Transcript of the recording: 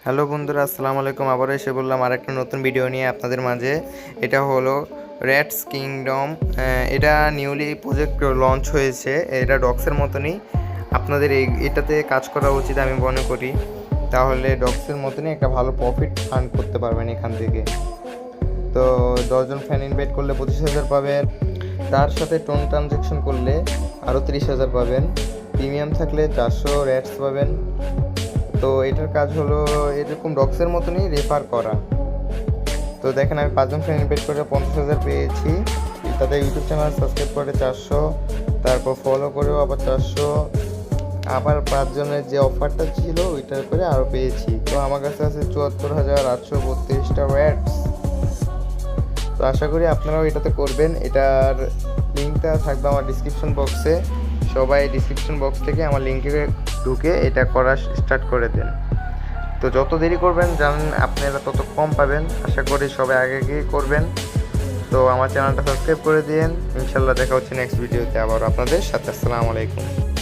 Hello বন্ধুরা, আসসালামু আলাইকুম। আবারও এসে বললাম আরেকটা নতুন ভিডিও নিয়ে আপনাদের মাঝে। এটা হলো র্যাটস কিংডম। এটা নিউলি প্রজেক্ট লঞ্চ হয়েছে। এটা ডক্সের মতনই আপনাদের এটাতে কাজ করা উচিত আমি মনে করি। তাহলে ডক্সের মতনই একটা ভালো প্রফিট আর্ন করতে পারবেন এখান থেকে। তো 10 জন ফ্যান ইনভাইট করলে 25,000 পাবেন। তার সাথে টোন ট্রানজ্যাকশন করলে আরও 30,000 পাবেন। প্রিমিয়াম থাকলে 400 র্যাটস পাবেন। তো এটার কাজ হলো এরকম ডক্সের মতনই রেফার করা। তো দেখেন, আমি 5 জন ফ্রেন্ড ইনভাইট করে 50,000 পেয়েছি। তাদের ইউটিউব চ্যানেল সাবস্ক্রাইব করে 400, তারপর ফলো করেও আবার 400, আবার 5 জনের যে অফারটা ছিল ওইটার করে আরও পেয়েছি। তো আমার কাছে আছে 74,832টা ওয়াটস। তো আশা করি আপনারাও এটাতে করবেন। এটার লিঙ্কটা থাকবে আমার ডিসক্রিপশন বক্সে। সবাই ডিসক্রিপশন বক্স থেকে আমার লিঙ্কে ঢুকে এটা করা স্টার্ট করে দেন। তো যত দেরি করবেন জানেন আপনারা তত কম পাবেন। আশা করি সবাই আগে গিয়ে করবেন। তো আমার চ্যানেলটা সাবস্ক্রাইব করে দিন। ইনশাল্লাহ দেখা হচ্ছে নেক্সট ভিডিওতে আবার আপনাদের সাথে। আসসালামু আলাইকুম।